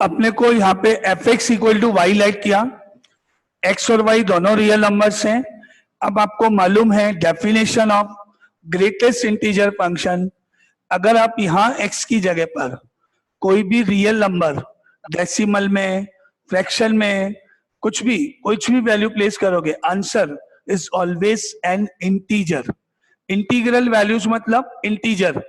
अपने को यहाँ पे f x equal to y लाइट किया, एक्स और वाई दोनों रियल नंबर्स हैं। अब आपको मालूम है definition of greatest integer function, अगर आप यहाँ एक्स की जगह पर कोई भी रियल नंबर डेसिमल में, फ्रैक्शन में, कुछ भी वैल्यू प्लेस करोगे, answer is always an integer. Integral values मतलब इंटीजर।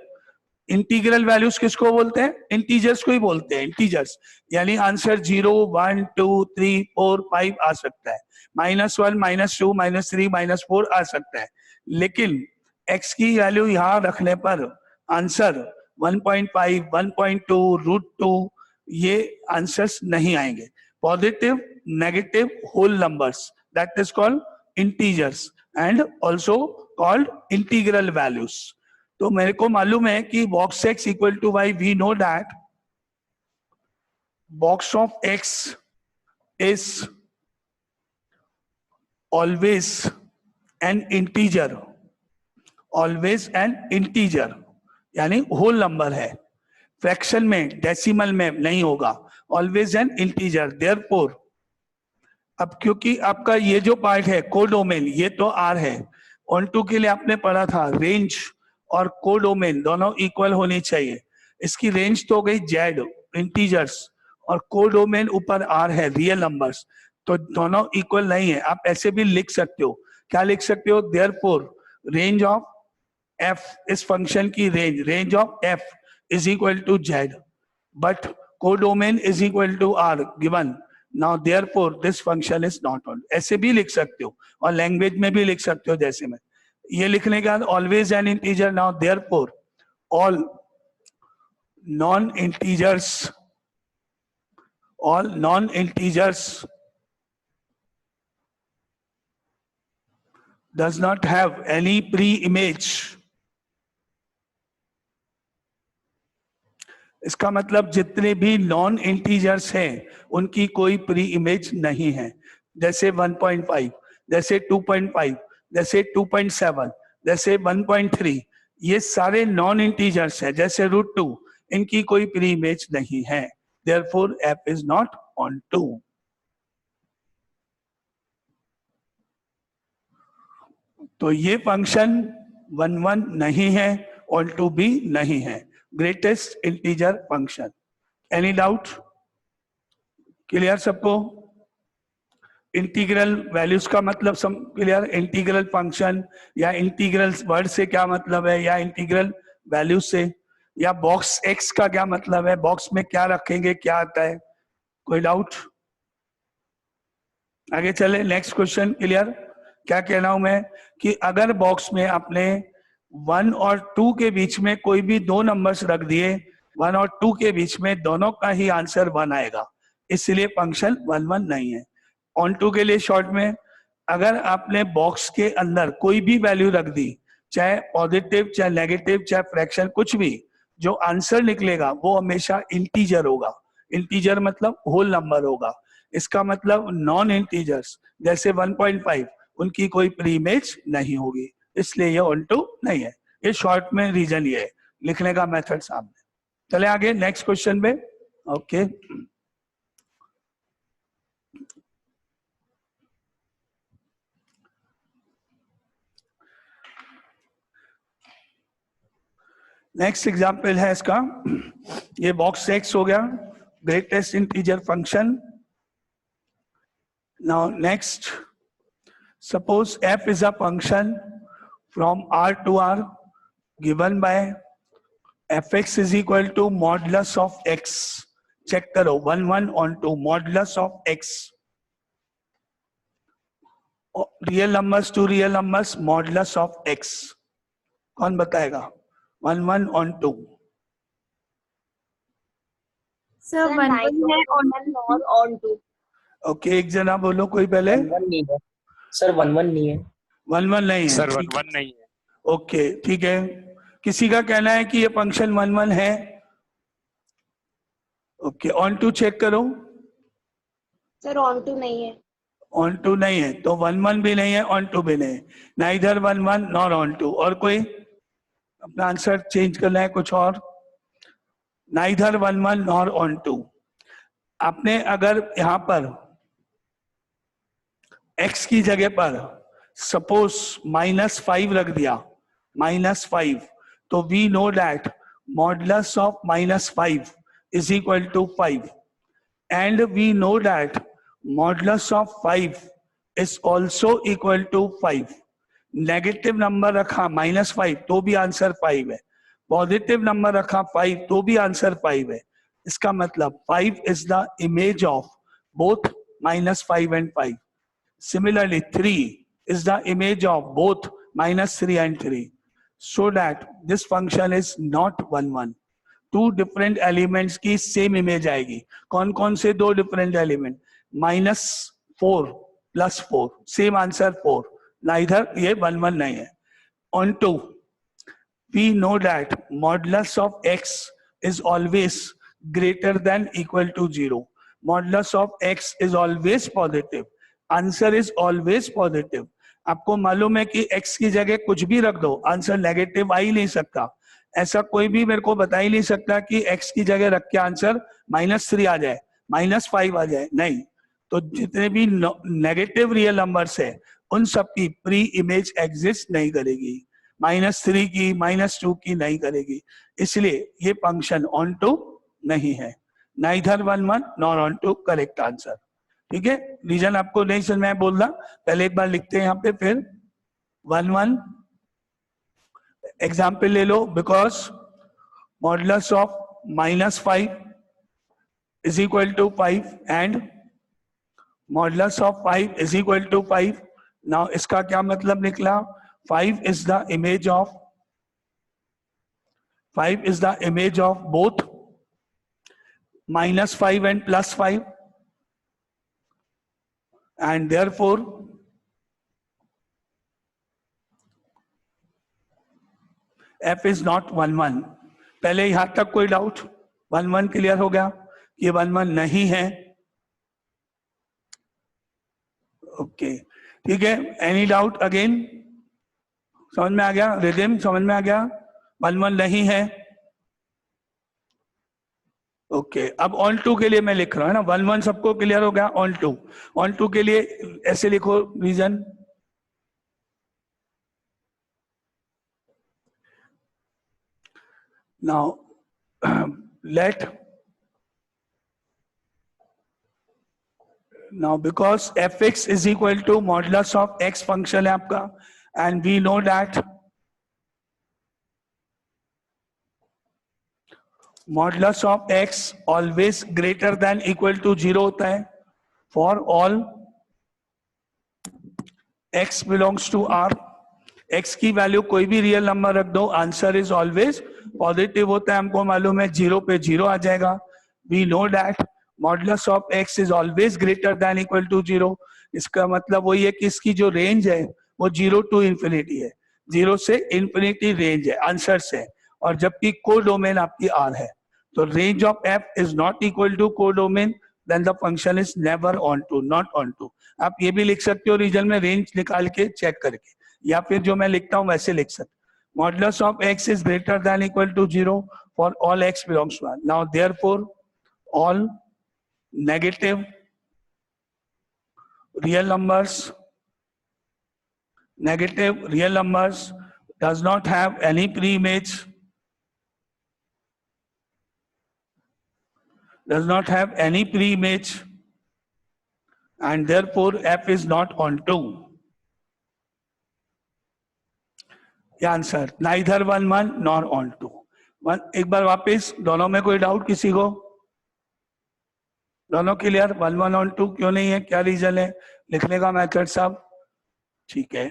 इंटीग्रल वैल्यूज किसको बोलते हैं? इंटीजर्स को ही बोलते हैं, इंटीजर्स। यानी आंसर 0, 1, 2, 3, 4, 5 आ सकता है, -1, -2, -3, -4 आ सकता है। लेकिन x की वैल्यू यहाँ रखने पर आंसर 1.5, 1.2, √2 ये आंसर्स नहीं आएंगे। Positive, negative, whole numbers, that is called integers and also called integral values. तो मेरे को मालूम है कि box x equal to y, we know that box of x is always an integer, always an integer यानी whole number है। Fraction में, decimal में नहीं होगा, ऑलवेज एन इंटीजर। देयरफॉर अब क्योंकि आपका ये जो पार्ट है कोडोमेन, ये तो R है, ऑन2 के लिए आपने पढ़ा था रेंज और कोडोमेन दोनों इक्वल होनी चाहिए। इसकी रेंज तो हो गई Z इंटीजर्स और कोडोमेन ऊपर R है रियल नंबर्स, तो दोनों इक्वल नहीं है। आप ऐसे भी लिख सकते हो, क्या लिख सकते हो? देयरफॉर रेंज ऑफ f, इस फंक्शन की range of f is equal to Z, but codomain is equal to R given. Now therefore this function is not on. ऐसे भी लिख सकते हो और लैंग्वेज में भी लिख सकते हो, जैसे मैं ये लिखने के बाद always an integer. Now therefore all non integers does not have any pre-image। इसका मतलब जितने भी नॉन इंटीजर्स हैं उनकी कोई प्री इमेज नहीं है। जैसे 1.5, जैसे 2.5, जैसे 2.7, जैसे 1.3, ये सारे नॉन इंटीजर्स हैं। जैसे √2, इनकी कोई प्री इमेज नहीं है। Therefore f is not on 2। तो ये फंक्शन 1 नहीं है, ऑन 2 भी नहीं है, greatest integer function. Any doubt? Clear सबको? इंटीग्रल वैल्यूज का मतलब सब क्लियर? इंटीग्रल फंक्शन या इंटीग्रल वर्ड से क्या मतलब है, या इंटीग्रल वैल्यूज से, या बॉक्स x का क्या मतलब है, बॉक्स में क्या रखेंगे, क्या आता है? कोई डाउट? आगे चले, नेक्स्ट क्वेश्चन। क्लियर? क्या कहना हूं मैं कि अगर बॉक्स में आपने 1 और 2 के बीच में कोई भी दो नंबर्स रख दिए, 1 और 2 के बीच में दोनों का ही आंसर 1 आएगा, इसलिए फंक्शन 1 1 नहीं है। ऑन 2 के लिए शॉर्ट में, अगर आपने बॉक्स के अंदर कोई भी वैल्यू रख दी, चाहे पॉजिटिव, चाहे नेगेटिव, चाहे फ्रैक्शन, कुछ भी, जो आंसर निकलेगा वो हमेशा इंटीजर होगा। इंटीजर मतलब होल नंबर होगा। इसका मतलब नॉन इंटीजर्स जैसे 1.5, उनकी कोई प्री इमेज नहीं होगी, इसलिए ये ऑन 2 नहीं है। ये शॉर्ट में रीजन ये है, लिखने का मेथड सामने। चले आगे नेक्स्ट क्वेश्चन में। ओके, नेक्स्ट एग्जाम्पल है इसका, ये बॉक्स x हो गया, greatest integer function. Now next, suppose f is a function from R to R given by fx is equal to modulus of x। Check करो, 1 1 on 2, modulus of x, real numbers to real numbers, modulus of x। कौन बताएगा? 1 1 on 2। Sir 1 1 है और on 2। Okay, एक जना बोलो कोई पहले। 1 नहीं है सर, 1 1 नहीं है। 1 1 नहीं है सर, 1 1 नहीं है। ओके ठीक है। किसी का कहना है कि ये फंक्शन 1 1 है? ओके, ऑन 2 चेक करो। सर ऑन 2 नहीं है। ऑन 2 नहीं है तो 1 1 भी नहीं है, ऑन 2 भी नहीं है, नाइदर 1 1 नॉर ऑन 2। और कोई अपना आंसर चेंज करना है कुछ और? Neither 1 1 nor on 2। आपने अगर यहां पर x की जगह पर सपोज -5 रख दिया, -5, तो we know that modulus of -5 is equal to 5 and we know that modulus of 5 is also equal to 5। Negative number रखा -5 तो भी आंसर 5 है, पॉजिटिव नंबर रखा 5 तो भी आंसर 5 है। इसका मतलब 5 is the image of both -5 and 5। Similarly, 3 is the image of both -3 and 3. So that this function is not 1 1. Two different elements की सेम इमेज आएगी। कौन कौन से दो डिफरेंट एलिमेंट? -4 + 4, सेम आंसर 4, ना इधर ये 1 1 नहीं है। Onto we know that modulus of x is always greater than equal to 0. Modulus of x is always positive. Answer is always positive. आपको मालूम है कि x की जगह कुछ भी रख दो, आंसर नेगेटिव आ ही नहीं सकता। ऐसा कोई भी मेरे को बता ही नहीं सकता कि x की जगह रख के आंसर -3 आ जाए, -5 आ जाए, नहीं। तो जितने भी नेगेटिव रियल नंबर्स है उन सब की प्री इमेज एग्जिस्ट नहीं करेगी, -3 की, -2 की नहीं करेगी। इसलिए ये फंक्शन ऑन टू नहीं है, neither 1 1 nor onto correct answer. ठीक है, रीजन आपको नहीं समझ में बोल रहा, पहले एक बार लिखते हैं यहाँ पे, फिर 1 1 एग्जाम्पल ले लो। Because modulus of -5 is equal to 5 and modulus of 5 is equal to 5। Now इसका क्या मतलब निकला? 5 is the image of both -5 and +5, and therefore f is not 1 1। पहले यहां तक कोई डाउट? 1 1 क्लियर हो गया, ये 1 1 नहीं है। ओके, ठीक है, एनी डाउट अगेन? समझ में आ गया? रिदम समझ में आ गया? 1 1 नहीं है। ओके, अब ऑन टू के लिए मैं लिख रहा हूं ना। 1 1 सबको क्लियर हो गया? ऑन टू के लिए ऐसे लिखो reason. Now let now because fx is equal to modulus of x function है आपका, and we know that modulus of x always greater than equal to 0 होता है for all x belongs to R। x की value कोई भी real number रख दो, answer is always positive होता है। हमको मालूम है 0 पे 0 आ जाएगा। We know that modulus of x is always greater than equal to 0। इसका मतलब वही है कि इसकी जो रेंज है वो 0 to इंफिनिटी है, 0 से इंफिनिटी रेंज है आंसर से, और जबकि कोडोमेन आपकी R है। तो range of f is not equal to codomain, then the function is never onto, not onto. आप ये भी लिख सकते हो रीजन में रेंज निकाल के चेक करके, या फिर जो मैं लिखता हूं वैसे लिख सकते। Modulus of x is greater than equal to 0 for all x belongs to R। Now therefore all negative real numbers does not have any pre-image, and therefore f is not onto। Answer neither 1 1 nor onto. एक बार वापस, दोनों में कोई doubt किसी को? दोनों clear? 1 1 on to क्यों नहीं है? क्या रीजन है? लिखने का मेथड साहब? ठीक है,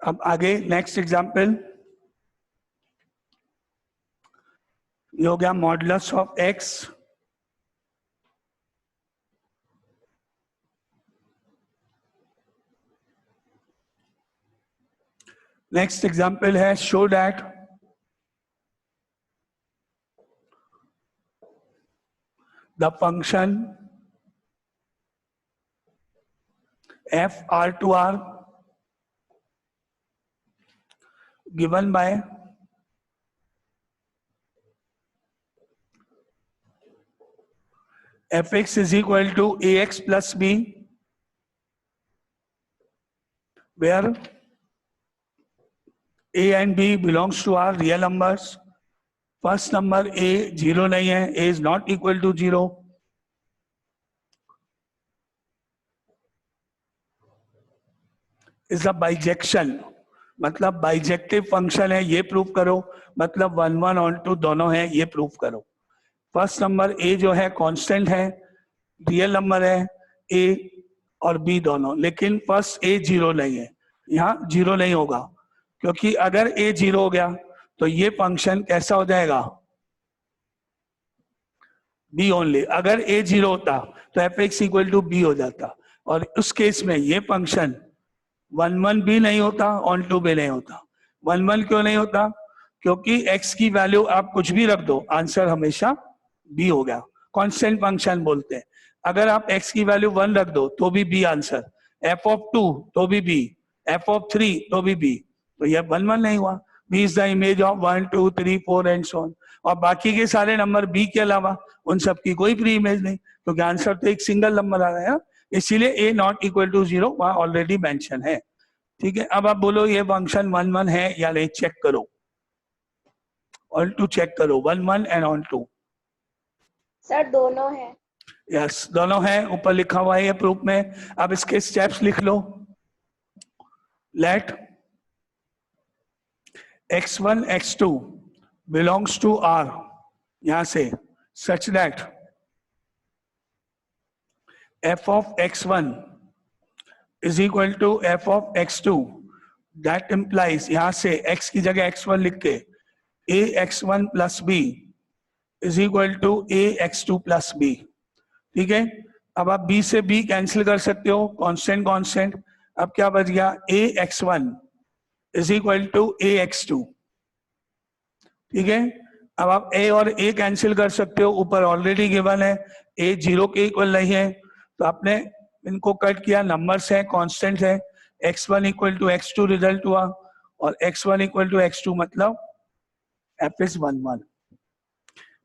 अब आगे नेक्स्ट एग्जांपल। ये हो गया modulus of x next example है show that the function f R to R given by fx is equal to ax plus b, where a and b belongs to our real numbers. First number a 0 नहीं है, a is not equal to 0. Is a bijection, मतलब bijective function है, ये prove करो, मतलब 1 1 और 2 दोनों है, ये प्रूव करो. फर्स्ट नंबर a जो है कांस्टेंट है, रियल नंबर है a और b दोनों, लेकिन फर्स्ट a 0 नहीं है, यहाँ 0 नहीं होगा, क्योंकि अगर a 0 हो गया तो ये फंक्शन कैसा हो जाएगा, b ओनली. अगर a 0 होता तो fx इक्वल टू b हो जाता, और उस केस में ये फंक्शन 1 1 भी नहीं होता, ऑन टू भी नहीं होता. 1 1 क्यों नहीं होता, क्योंकि x की वैल्यू आप कुछ भी रख दो, आंसर हमेशा b हो गया. कांस्टेंट फंक्शन बोलते हैं. अगर आप x की वैल्यू 1 रख दो तो भी b आंसर, f ऑफ 2 तो भी b, f ऑफ 3 तो भी b. तो ये 1 1 नहीं हुआ. b is the image of 1 2 3 4 and so on. और बाकी के सारे नंबर b के अलावा उन सब की कोई प्री इमेज नहीं, क्योंकि आंसर तो एक सिंगल नंबर आ रहा है. इसीलिए a नॉट इक्वल टू 0 वहां ऑलरेडी मेंशन है. ठीक है, अब आप बोलो ये फंक्शन 1 1 है या नहीं, चेक करो, ऑन टू चेक करो, 1 1 एंड ऑन टू. सर दोनों है. यस, दोनों है, ऊपर लिखा हुआ है ये प्रूफ में. अब इसके स्टेप्स लिख लो. Let x1 x2 belongs to r, यहां से such that f of x1 is equal to f of x2. That implies, यहां से x की जगह x1 लिख के a x1 plus b is equal to a x2 plus b. ठीक है, अब आप b से b कैंसिल कर सकते हो, कांस्टेंट कांस्टेंट. अब क्या बच गया, a x1 is equal to a x2. ठीक है, अब आप a और a कैंसिल कर सकते हो, ऊपर ऑलरेडी गिवन है a 0 के इक्वल नहीं है, तो आपने इनको कट किया, नंबर्स है, कांस्टेंट है. x1 equal to x2 result हुआ, और x1 इक्वल टू x2 मतलब f इज 1 1.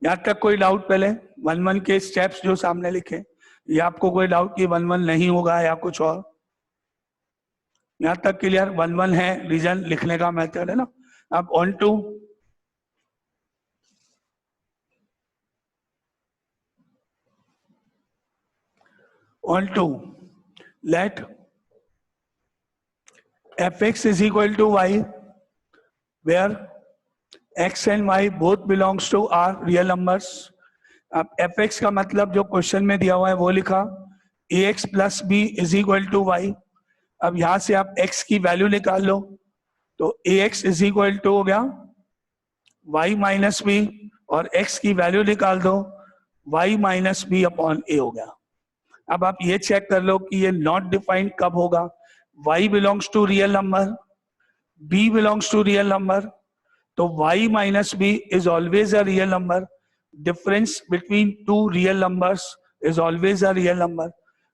यहां तक कोई डाउट? पहले 1 1 के स्टेप्स जो सामने लिखे, ये आपको कोई डाउट कि 1 1 नहीं होगा या कुछ और? यहां तक क्लियर? 1 1 है, रीजन लिखने का मेथड है ना. अब onto let fx is equal to y, where x and y both belongs to r real numbers. अब fx का मतलब जो क्वेश्चन में दिया हुआ है वो लिखा, ax plus b is equal to y. अब यहां से आप x की वैल्यू निकाल लो, तो ax is equal to हो गया y minus b, और x की वैल्यू निकाल दो, y minus b upon a हो गया. अब आप ये चेक कर लो कि ये नॉट डिफाइंड कब होगा. y belongs to real number, b belongs to real number, तो y minus b is always a real number. Difference between two real numbers is always a real number.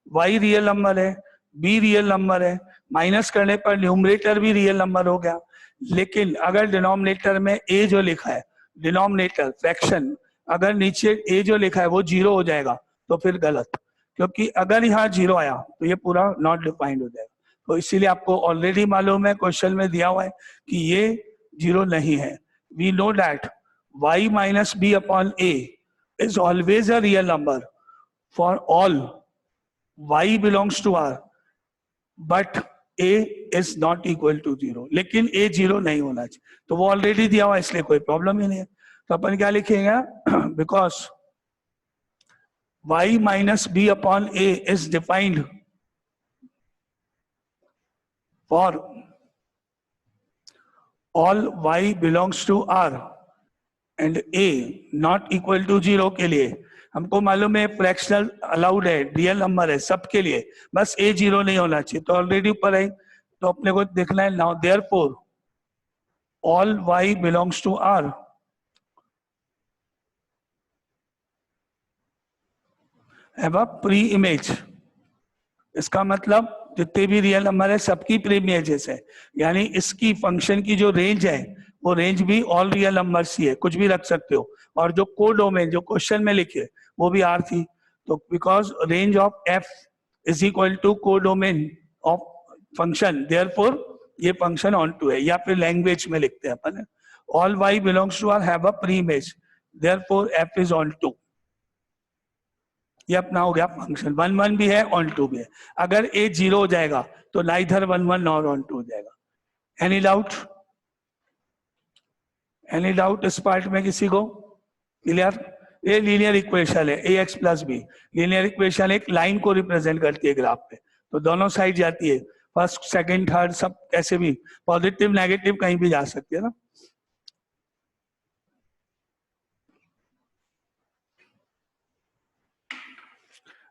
y real number है, b real number है, minus करने पर numerator भी real number हो गया. लेकिन अगर डिनोमिनेटर में a जो लिखा है, डिनोमिनेटर फ्रैक्शन, अगर नीचे a जो लिखा है वो 0 हो जाएगा तो फिर गलत, क्योंकि अगर यहाँ 0 आया तो ये पूरा नॉट डिफाइंड हो जाएगा. तो इसीलिए आपको ऑलरेडी मालूम है, क्वेश्चन में दिया हुआ है कि ये 0 नहीं है. We know that y minus b upon a is always a real number for all y belongs to r, but a is not equal to 0. लेकिन a 0 नहीं होना चाहिए, तो वो ऑलरेडी दिया हुआ है, इसलिए कोई प्रॉब्लम ही नहीं है. तो अपन क्या लिखेंगे, because y minus b upon a is defined for all y belongs to r and a not equal to 0 के लिए हमको मालूम है फ्रैक्शनल अलाउड है, रियल नंबर है सबके लिए, बस a 0 नहीं होना चाहिए. तो ऑलरेडी ऊपर है, तो अपने को देखना है. Now therefore all y belongs to r have a pre-image. इसका मतलब जितने भी रियल नंबर है सबकी प्री इमेजेस है, यानी इसकी फंक्शन की जो रेंज है वो रेंज भी ऑल रियल नंबर्स ही है, कुछ भी रख सकते हो। और जो कोडोमेन जो क्वेश्चन में लिखे वो भी आर थी, तो because range of f is equal to codomain of function, therefore ये फंक्शन ऑन टू है। या फिर लैंग्वेज में लिखते हैं अपन, all y belongs to R have a preimage, therefore f is onto. ये अपना हो गया फंक्शन। 1 1 भी है, ऑन टू भी है। अगर ए 0 हो जाएगा तो नाइदर 1 1 नॉर ऑन टू हो जाएगा। Any doubt? एनी डाउट इस पार्ट में किसी को? क्लियर? ये लीनियर इक्वेशन है, a x plus b. Linear equation एक लाइन को रिप्रेजेंट करती है ग्राफ पे, तो दोनों साइड जाती है, फर्स्ट सेकंड थर्ड सब, कैसे भी पॉजिटिव नेगेटिव कहीं भी जा सकती है ना।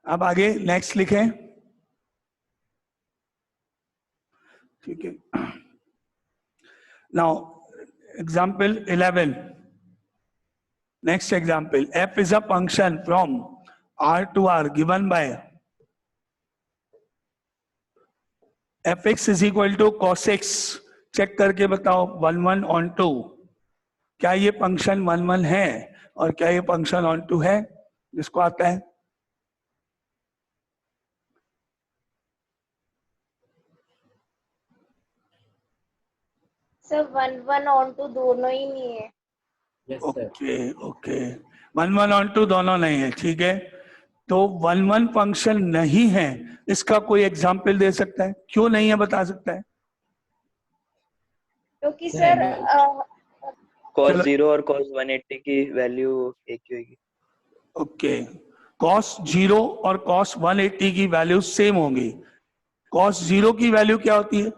अब आगे नेक्स्ट लिखें, ठीक है। Now example 11, next example, f is a function from r to r given by fx is equal to cos x। Check करके बताओ 1 1 on 2, क्या ये फंक्शन 1 1 है और क्या ये फंक्शन ऑन टू है? जिसको आता है सर 1 1 ऑन टू दोनों ही नहीं है। ओके ओके, 1 1 on 2 दोनों नहीं है, ठीक है। तो 1 1 फंक्शन नहीं है, इसका कोई एग्जाम्पल दे सकता है? क्यों नहीं है बता सकता है? क्योंकि सर cos 0 और cos 180 की वैल्यू एक ही होगी। ओके, cos 0 और cos 180 की वैल्यू सेम होंगी। cos 0 की वैल्यू क्या होती है?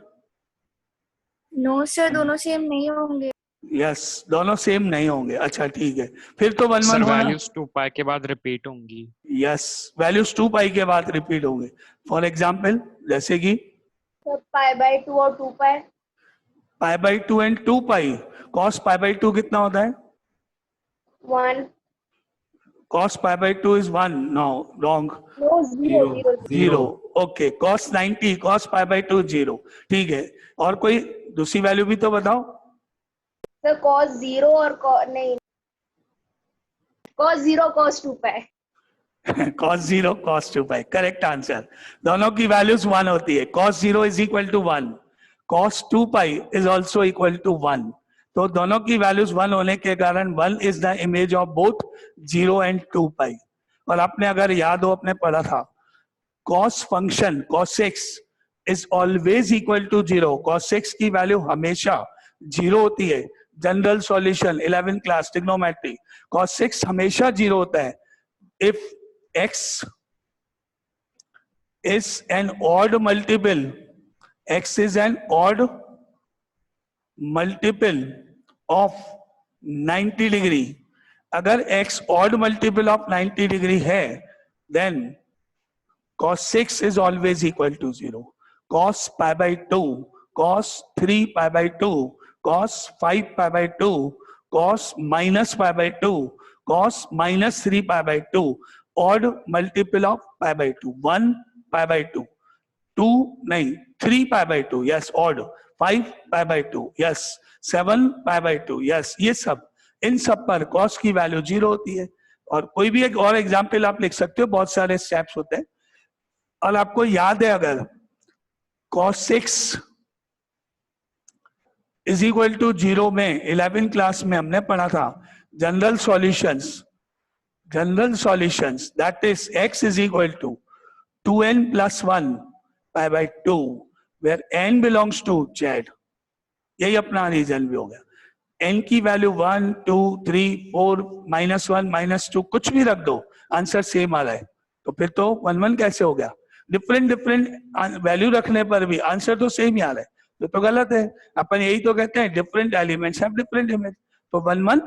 नो सर, दोनों सेम नहीं होंगे। यस, दोनों सेम नहीं होंगे। अच्छा ठीक है, फिर तो 1 1 होना। वैल्यूज 2 पाई के बाद रिपीट होंगी। यस, वैल्यूज 2 पाई के बाद रिपीट होंगे। फॉर एग्जाम्पल जैसे कि पाई बाई 2 और 2 pi. Pi by 2 and 2 pi. cos pi by 2 कितना होता है? 1। cos pi by 2 is 1। No wrong, no, 0 0। Okay, cos 90 cos pi by 2 0। ठीक है, और कोई दूसरी वैल्यू भी तो बताओ। सर cos 0 और नहीं, cos 0 cos 2 pi. cos 0 cos 2 pi, correct answer. दोनों की वैल्यूज 1 होती है। cos 0 is equal to 1, cos 2 pi is also equal to 1। तो दोनों की वैल्यूज 1 होने के कारण 1 is the image of both 0 and 2 pi. और आपने अगर याद हो, अपने पढ़ा था, cos function cos x is always equal to 0। cos x की वैल्यू हमेशा 0 होती है। General solution 11th class trigonometry, cos x हमेशा 0 होता है। If x is an odd multiple, x is an odd multiple of 90 degree, अगर x odd multiple of 90 degree है, then cos 6 is always equal to 0. cos pi by 2, cos 3 pi by 2, cos 5 pi by 2, cos minus pi by 2, cos minus 3 pi by 2, odd multiple of pi by 2, 1 pi by 2, 2 नहीं 3 pi by 2, yes odd, 5 pi by 2, yes 7 pi by 2, yes। ये सब, इन सब पर cos की value 0 होती है। और कोई भी एक और एग्जाम्पल आप लिख सकते हो, बहुत सारे स्टेप्स होते हैं। और आपको याद है, अगर cos 6 इज इक्वल टू 0 में 11 क्लास में हमने पढ़ा था general solutions that is x is equal to 2n plus 1 pi by 2 where n belongs to z। यही अपना रीजन भी हो गया। n की वैल्यू 1 2 3 4 -1 -2 कुछ भी रख दो, आंसर सेम आ रहा है। तो फिर तो 1 1 कैसे हो गया? डिफरेंट वैल्यू रखने पर भी आंसर तो सेम ही आ रहा है, तो गलत है। अपन यही तो कहते हैं different elements have different image, तो 1 1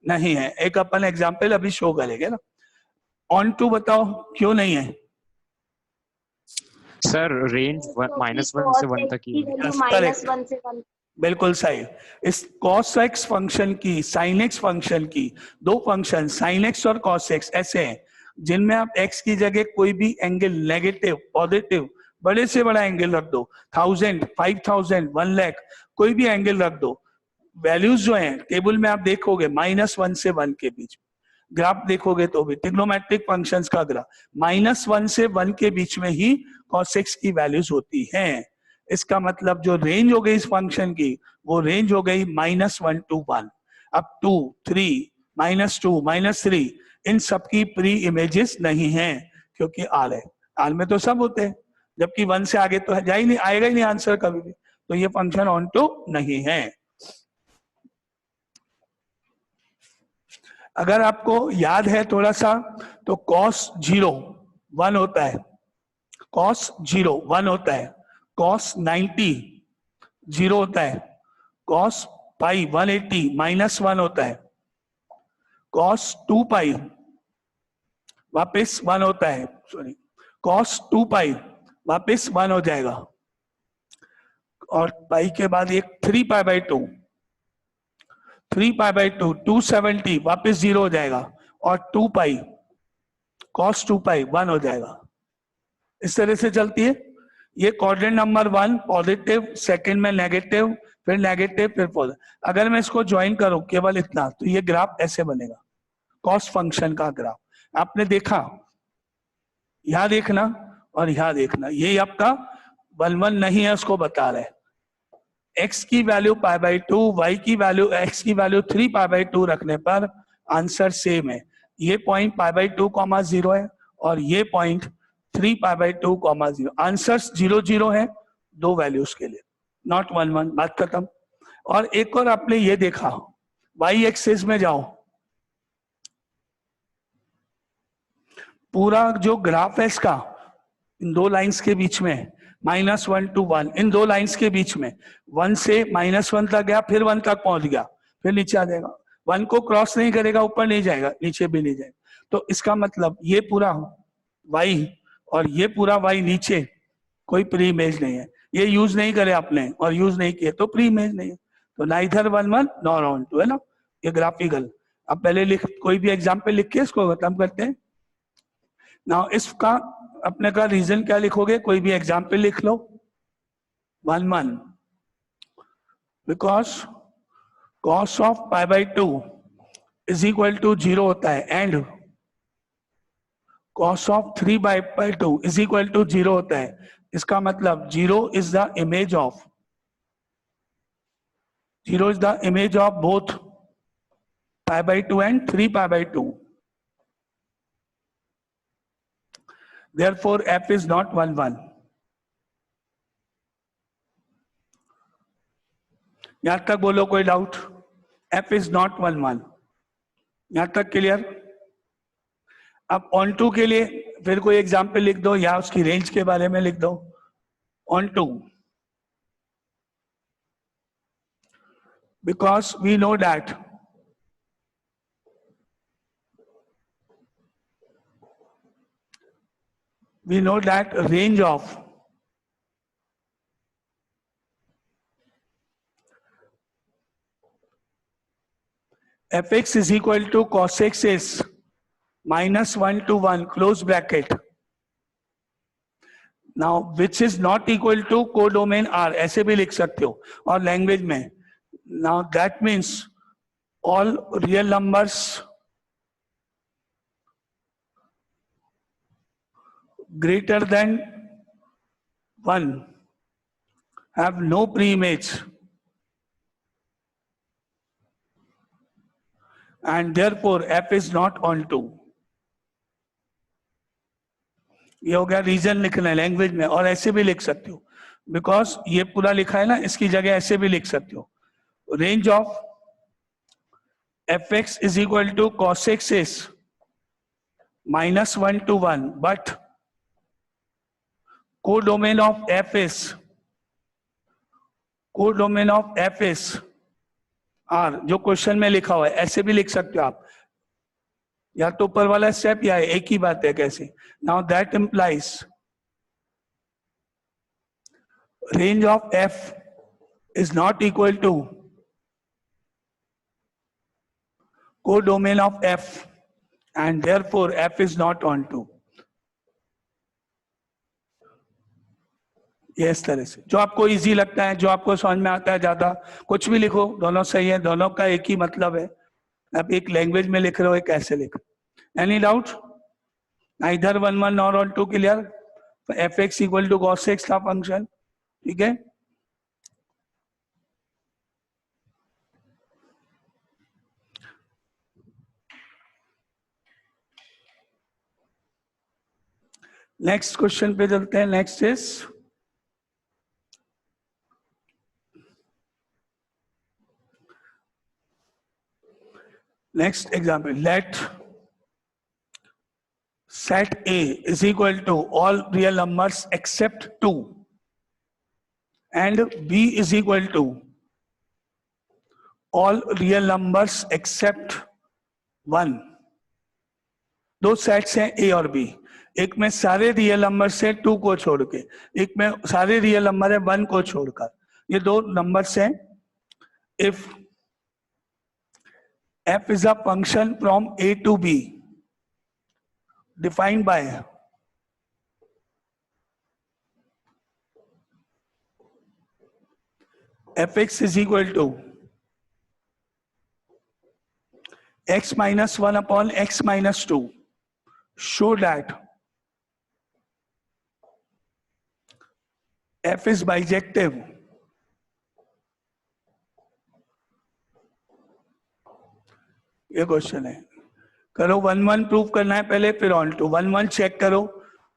नहीं है। एक अपन एग्जांपल अभी शो करेंगे ना। ऑन टू बताओ क्यों नहीं है? सर रेंज -1 से 1 तक ही है। -1 से 1। बिल्कुल सही। इस cos x फंक्शन की sin x फंक्शन की दो फंक्शन sin x और cos x ऐसे हैं जिनमें आप x की जगह कोई भी एंगल नेगेटिव पॉजिटिव बड़े से बड़ा एंगल रख दो, 1000, 5000, 1 लाख, कोई भी एंगल रख दो। वैल्यूज जो हैं टेबल में आप देखोगे -1 से 1 के बीच, ग्राफ देखोगे तो भी ट्रिग्नोमेट्रिक फंक्शंस का ग्राफ -1 से 1 के बीच में ही cos x की वैल्यूज होती हैं। इसका मतलब जो रेंज हो गई इस फंक्शन की, वो रेंज हो गई -1 to 1, अब 2, 3, -2, -3, इन सब की प्री इमेजेस नहीं हैं क्योंकि आर है, आर में तो सब होते हैं, जबकि 1 से आगे तो जा ही नहीं, आएगा ही नहीं आंसर कभी भी, तो ये फंक्शन ऑन टू नहीं है। अगर आपको याद है थोड़ा सा तो cos 0 1 होता है, cos 0 1 होता है, cos 90 0 होता है, cos पाई 180 -1 होता है, cos 2 पाई वापस 1 होता है, सॉरी cos 2 पाई वापस 1 हो जाएगा, और पाई के बाद एक 3 पाई बाई 2, 3 पाई बाई 2 270 वापस 0 हो जाएगा, और 2 पाई cos 2 पाई 1 हो जाएगा। इस तरह से चलती है ये क्वाड्रेंट नंबर 1, पॉजिटिव, सेकंड में नेगेटिव, फिर नेगेटिव, फिर पॉजिटिव। अगर मैं इसको ज्वाइन करूं केवल इतना, तो ये ग्राफ ऐसे बनेगा, कॉस फंक्शन का ग्राफ। आपने देखा, यहां देखना और यहां देखना, ये आपका 1 1 नहीं है, उसको बता रहे हैं। x की वैल्यू π/2, y की वैल्यू x की वैल्यू 3 π/2 रखने पर आंसर सेम है। ये पॉइंट π/2, 0 है और ये पॉइंट 3 π/2, 0। आंसर्स 0 0 है दो वैल्यूज के लिए, नॉट 1 1, बात खत्म। और एक और आपने ये देखा, y एक्सिस में जाओ, पूरा जो ग्राफ है इसका इन दो लाइंस के बीच में -1 to 1, इन दो लाइंस के बीच में 1 से -1 तक गया, फिर 1 तक पहुंच गया, फिर नीचे आ जाएगा, 1 को क्रॉस नहीं करेगा, ऊपर नहीं जाएगा, नीचे भी नहीं जाएगा। तो इसका मतलब ये पूरा y और ये पूरा y नीचे कोई प्री इमेज नहीं है, ये यूज नहीं करे आपने और यूज नहीं किए तो प्री इमेज नहीं है। तो नाइदर 1 1 नॉर ऑन टू, है ना, ये ग्राफिकल। अब पहले लिख, कोई भी एग्जाम्पल लिख के इसको खत्म करते हैं। नाउ इसका अपने का रीजन क्या लिखोगे, कोई भी एग्जाम्पल लिख लो। 1 1 because cos of π/2 is equal to 0 होता है, and cos of 3/2 is equal to 0 होता है। इसका मतलब 0 is the image of, 0 is the image of both π/2 and 3/2। Therefore, f is not 1 1। यहां तक बोलो कोई डाउट? f is not 1 1, यहां तक क्लियर? अब ऑन टू के लिए फिर कोई एग्जाम्पल लिख दो या उसकी रेंज के बारे में लिख दो। Onto, because we know that range of fx is equal to cos x is -1 to 1 close bracket, now which is not equal to codomain R, ऐसे भी लिख सकते हो और लैंग्वेज में। now that means all real numbers greater than 1 have no pre-image, and therefore f is not onto। ये हो गया रीजन लिखना है लैंग्वेज में, और ऐसे भी लिख सकते हो, बिकॉज ये पूरा लिखा है ना, इसकी जगह ऐसे भी लिख सकते हो। Range of fx is equal to cos x is -1 to 1, but codomain of f is R, जो क्वेश्चन में लिखा हुआ है, ऐसे भी लिख सकते हो आप, या तो ऊपर वाला स्टेप या एक ही बात है कैसे। Now that implies range of f is not equal to codomain of f, and therefore f is not onto। ये इस तरह से जो आपको इजी लगता है, जो आपको समझ में आता है ज्यादा, कुछ भी लिखो, दोनों सही है, दोनों का एक ही मतलब है। आप एक लैंग्वेज में लिख रहे हो, एक ऐसे लिख। Any doubt? Neither 1 1 nor all 2 clear. F x equal to cos x था फंक्शन, ठीक है। नेक्स्ट क्वेश्चन पे चलते हैं। Next is next example. Let set A is equal to all real numbers except 2 and B is equal to all real numbers except 1. दो sets हैं A और B। एक में सारे रियल नंबर से 2 को छोड़ के, एक में सारे रियल नंबर है 1 को छोड़कर। ये दो नंबर्स हैं। If f is a function from A to B defined by fx is equal to x minus 1 upon x minus 2, show that f is bijective ये क्वेश्चन है। करो 1 1 प्रूव करना है पहले, फिर ऑन टू 1 1 चेक करो।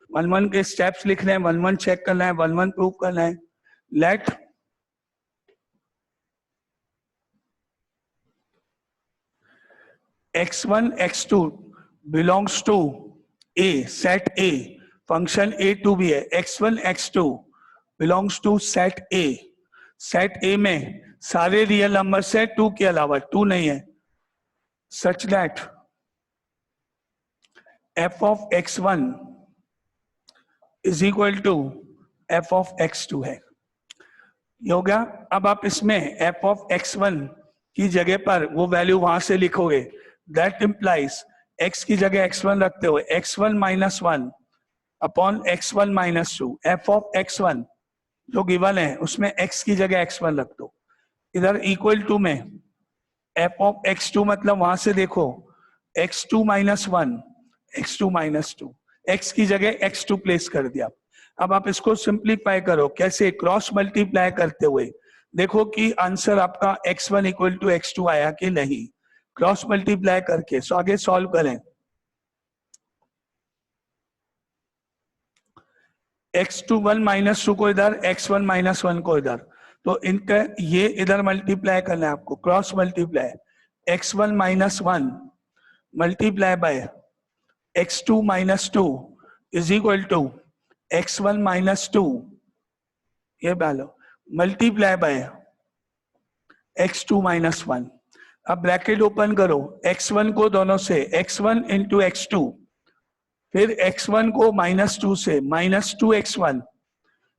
1 1 के स्टेप्स लिखने हैं, 1 1 चेक करना है, 1 1 प्रूव करना है। Let x1 x2 belongs to A, set A, function A to B है। x1 x2 belongs to set A, set A में सारे रियल नंबर से 2 के अलावा 2 नहीं है, such that f of x1 is equal to f of x2 है। ये हो गया। अब आप इसमें f of x1 की जगह पर वो वैल्यू वहां से लिखोगे। दैट इंप्लाइज x की जगह x1 रखते हुए x1 minus 1 upon x1 minus 2, f of x1 जो गिवन है उसमें x की जगह x1 रख दो। इधर इक्वल टू में f of x2 मतलब वहां से देखो x2 minus 1, x2 minus 2, x की जगह x2 प्लेस कर दिया। अब आप इसको सिंप्लीफाई करो, कैसे? क्रॉस मल्टीप्लाई करते हुए देखो कि आंसर आपका x1 इक्वल टू x2 आया कि नहीं। क्रॉस मल्टीप्लाई करके आगे सॉल्व करें। x2 1 माइनस 2 को इधर, x1 माइनस 1 को इधर, तो इनका ये इधर मल्टीप्लाई करना है आपको, cross multiply. x1 minus 1 multiply by x2 minus 2 is equal to x1 minus 2, ये डालो, मल्टीप्लाई बाय x2 माइनस 1। अब ब्रैकेट ओपन करो, x1 को दोनों से x1 इंटू x2, फिर x1 को माइनस 2 से minus 2x1,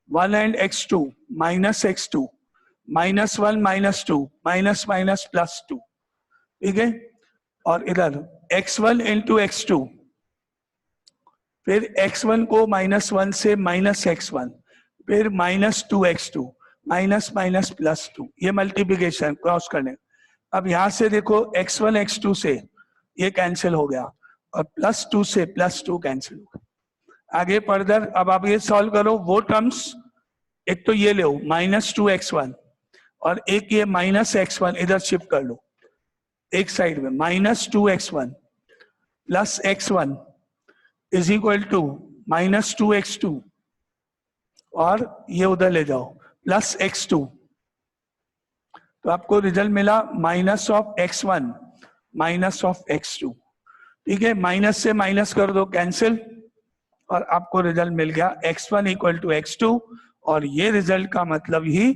1 and x2 minus x2, minus 1 minus 2, minus minus plus 2, ठीक है। और इधर x1 इंटू x2, फिर x1 को माइनस 1 से माइनस x1, फिर minus 2x2, minus minus plus 2, ये मल्टीप्लिकेशन क्रॉस करने। अब यहां से देखो x1 x2 से ये कैंसिल हो गया और प्लस 2 से प्लस 2 कैंसिल हो गया। आगे फर्दर अब आप ये सॉल्व करो वो टर्म्स, एक तो ये ले माइनस 2x1 और एक ये माइनस x1 इधर शिफ्ट कर लो एक साइड में, minus 2x1 plus x1 is equal to minus 2x2 और ये उधर ले जाओ प्लस x2, तो आपको रिजल्ट मिला minus of x1 minus of x2, ठीक है। माइनस से माइनस कर दो कैंसिल और आपको रिजल्ट मिल गया x1 इक्वल टू x2 और ये रिजल्ट का मतलब ही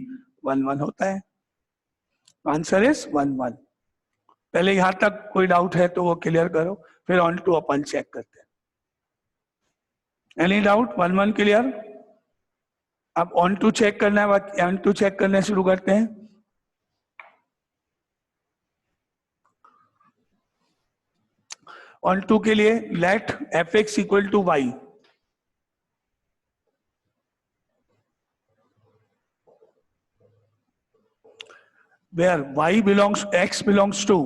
1 1 होता है। Answer is 1 1। पहले यहां तक कोई डाउट है तो वो क्लियर करो, फिर ऑन टू अपन चेक करते हैं। Any doubt? 1 1 क्लियर। अब ऑन टू चेक करना है, ऑन टू चेक करने शुरू करते हैं। ऑन टू के लिए let f x equal to y, where x belongs to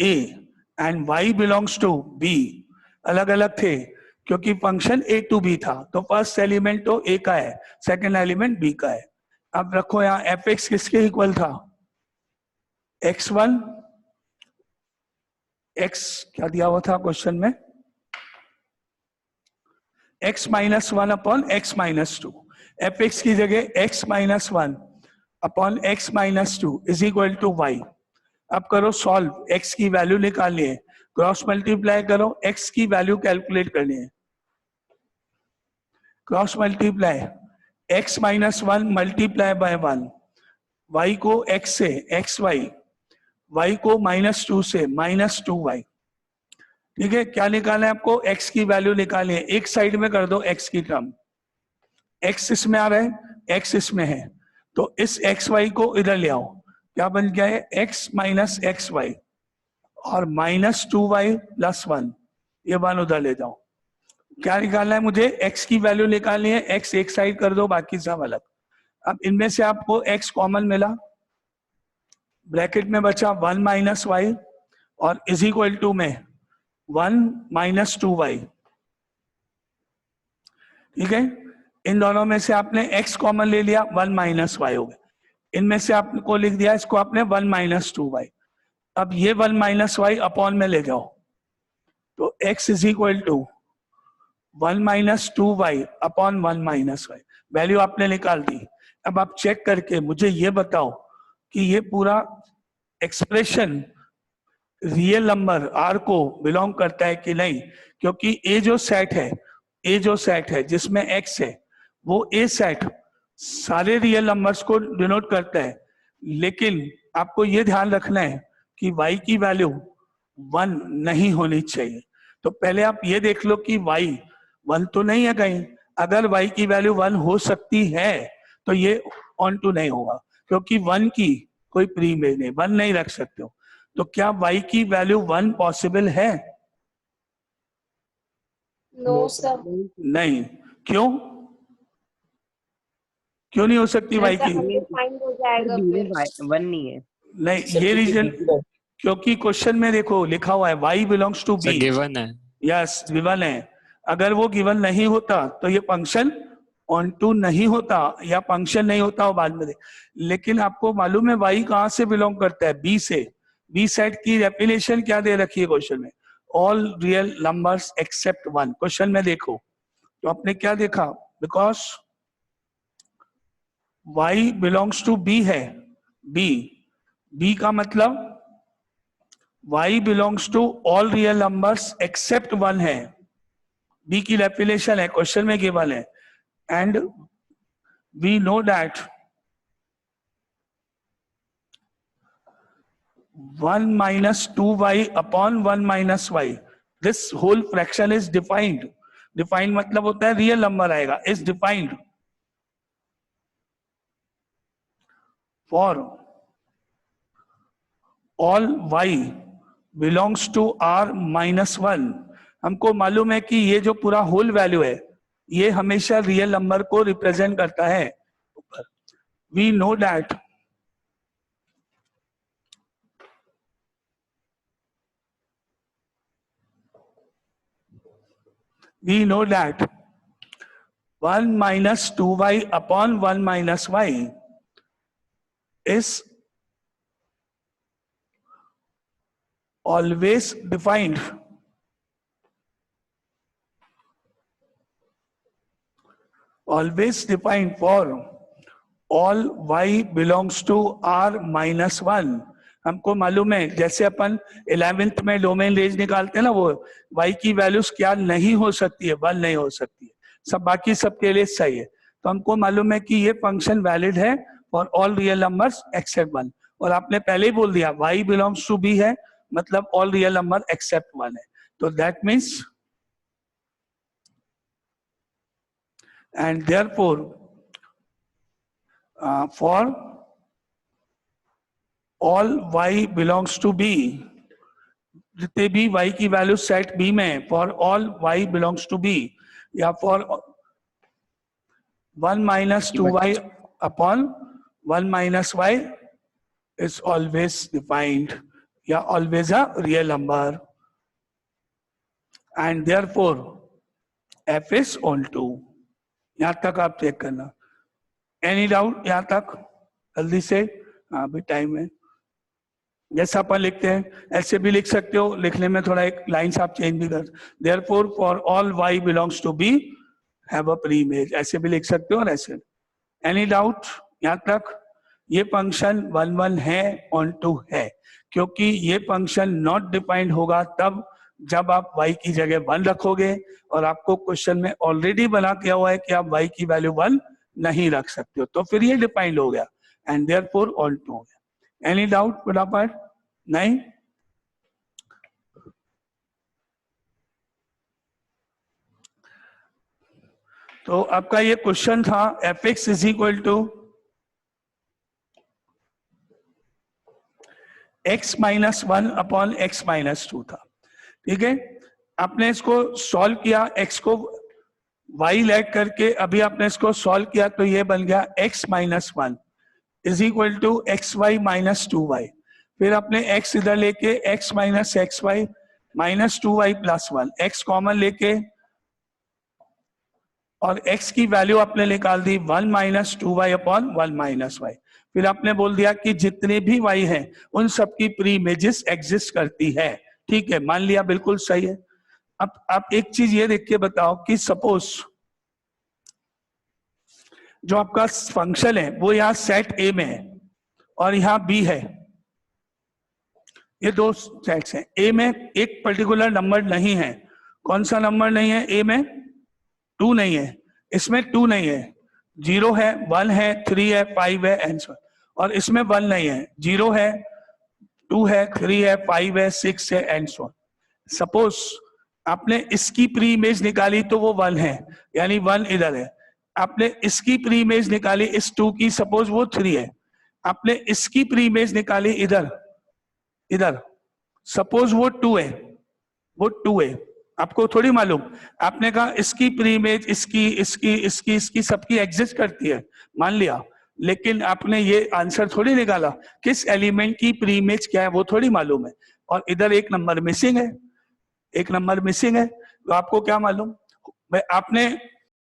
a and y belongs to b अलग अलग थे क्योंकि फंक्शन a to b था, तो फर्स्ट एलिमेंट तो a का है, सेकंड एलिमेंट b का है। अब रखो यहाँ fx किसके इक्वल था, x1, x क्या दिया हुआ था क्वेश्चन में, x minus one upon x minus two, fx की जगह x minus one upon x minus two is equal to y। अब करो सॉल्व, x की वैल्यू निकालनी है, क्रॉस मल्टीप्लाई करो, x की वैल्यू कैलकुलेट करनी है, cross multiply x minus one multiply by one, y को x से xy, y को माइनस टू से माइनस टू वाई। ठीक है, क्या निकालना है आपको, x की वैल्यू निकालनी है, एक साइड में कर दो x की टर्म, x इसमें आ रहा है, x इसमें है, तो इस xy को इधर ले आओ, क्या बन गया है x माइनस एक्स वाई और minus two y plus one, ये वन उधर ले जाओ। क्या निकालना है मुझे, x की वैल्यू निकालनी है, x एक साइड कर दो, बाकी सब अलग। अब इनमें से आपको x कॉमन मिला, ब्रैकेट में बचा वन माइनस वाई और इज इक्वल टू में वन माइनस टू वाई। ठीक है, इन दोनों में से आपने x कॉमन ले लिया, वन माइनस वाई हो गया, इनमें से आपको लिख दिया इसको आपने वन माइनस टू वाई। अब ये वन माइनस वाई अपॉन में ले जाओ, तो x is equal to one minus two y upon one minus y, value आपने निकाल दी। अब आप चेक करके मुझे ये बताओ कि ये पूरा एक्सप्रेशन रियल नंबर r को बिलोंग करता है कि नहीं, क्योंकि a जो सेट है जिसमें x है, वो a सेट सारे रियल नंबर्स को डिनोट करता है, लेकिन आपको ये ध्यान रखना है कि y की वैल्यू वन नहीं होनी चाहिए। तो पहले आप ये देख लो कि y वन तो नहीं है कहीं, अगर y की वैल्यू वन हो सकती है तो ये ऑन टू नहीं होगा, क्योंकि वन की कोई प्री इमेज नहीं, वन नहीं रख सकते हो। तो क्या y की वैल्यू वन पॉसिबल है, नो सर, नहीं, क्यों नहीं हो सकती y की, फाइंड हो जाएगा फिर। वन नहीं है नहीं सर, ये क्योंकि रीजन, क्योंकि क्वेश्चन में देखो लिखा हुआ है y belongs to sir b, given है। यस गिवन है, अगर वो गिवन नहीं होता तो ये फंक्शन ऑन टू नहीं होता या फंक्शन नहीं होता वो बाद में दे। लेकिन आपको मालूम है y कहां से बिलोंग करता है, b से। b सेट की डेफिनेशन क्या दे रखी है क्वेश्चन में, all real numbers except one. Question में देखो तो आपने क्या देखा, because y belongs to b है, b का मतलब y belongs to all real numbers except one है, b की डेफिनेशन है, क्वेश्चन में गिवन है। And we know that one minus two y upon one minus y, this whole fraction is defined. Defined मतलब होता है रियल नंबर आएगा, is defined for all y belongs to r minus one. हमको मालूम है कि ये जो पूरा होल वैल्यू है ये हमेशा रियल नंबर को रिप्रेजेंट करता है। We know that one minus two y upon one minus y is always defined for all y belongs to r minus one. हमको मालूम है जैसे अपन 11th में डोमेन रेंज निकालते हैं ना, वो y की वैल्यूज क्या नहीं हो सकती है, वन नहीं हो सकती है, सब बाकी सबके लिए सही है। तो हमको मालूम है कि ये फंक्शन वैलिड है for all real numbers except one. और आपने पहले ही बोल दिया y बिलोंग्स टू b है, मतलब all real number except one है, तो that means and therefore for all y belongs to b, जितने भी y की वैल्यू सेट b में, for all y belongs to b या for one minus two y upon one minus y is always defined या always a real number and therefore f is onto। यहां तक आप चेक करना। Any doubt यहां तक? जल्दी से, हाँ अभी टाइम है। जैसा अपन लिखते हैं ऐसे भी लिख सकते हो, लिखने में थोड़ा एक लाइन्स आप चेंज भी कर। therefore for all y belongs to b have a pre-image, ऐसे भी लिख सकते हो और ऐसे। एनी डाउट यहां तक? ये फंक्शन 1 1 है, ऑन टू है, क्योंकि ये फंक्शन नॉट डिफाइंड होगा तब जब आप y की जगह 1 रखोगे, और आपको क्वेश्चन में ऑलरेडी बना दिया हुआ है कि आप y की वैल्यू 1 नहीं रख सकते हो, तो फिर ये डिफाइंड हो गया एंड देयरफॉर ऑन टू हो गया। एनी डाउट फटाफट? नहीं? तो आपका ये क्वेश्चन था fx is equal to x minus 1 upon x minus 2 था। ठीक है, आपने इसको सॉल्व किया, x को y लेट करके अभी आपने इसको सॉल्व किया, तो ये बन गया x minus 1 is equal to x y minus 2y। फिर आपने x इधर लेके x minus x y minus 2y plus 1, x common लेके और x की वैल्यू आपने निकाल दी 1 minus 2y upon 1 minus y. फिर आपने बोल दिया कि जितने भी y हैं उन सब की प्री इमेजेस एग्जिस्ट करती है। ठीक है, मान लिया, बिल्कुल सही है। अब आप एक चीज ये देख के बताओ कि सपोज जो आपका फंक्शन है वो यहाँ सेट A में है और यहाँ B है, ये दो सेट्स हैं। A में एक पर्टिकुलर नंबर नहीं है। कौन सा नंबर नहीं है? A में 2 नहीं है, इसमें 2 नहीं है, 0 है, 1 है, 3 है, 5 है एंड सो। और इसमें 1 नहीं है, 0 है, 2 है, 3 है, 5 है, 6 है एंड सो। सपोज आपने इसकी प्री इमेज निकाली तो वो 1 है, यानी 1 इधर है। आपने इसकी प्री इमेज निकाली इस 2 की, सपोज वो 3 है। आपने इसकी प्री इमेज निकाली इधर इधर, सपोज वो 2 है, वो 2 है। आपको थोड़ी मालूम, आपने कहा इसकी प्री इमेज इसकी इसकी इसकी इसकी सबकी एग्जिस्ट करती है, मान लिया, लेकिन आपने ये आंसर थोड़ी निकाला किस एलिमेंट की प्री इमेज क्या है, वो थोड़ी मालूम है। और इधर एक नंबर मिसिंग है, एक नंबर मिसिंग है, तो आपको क्या मालूम? आपने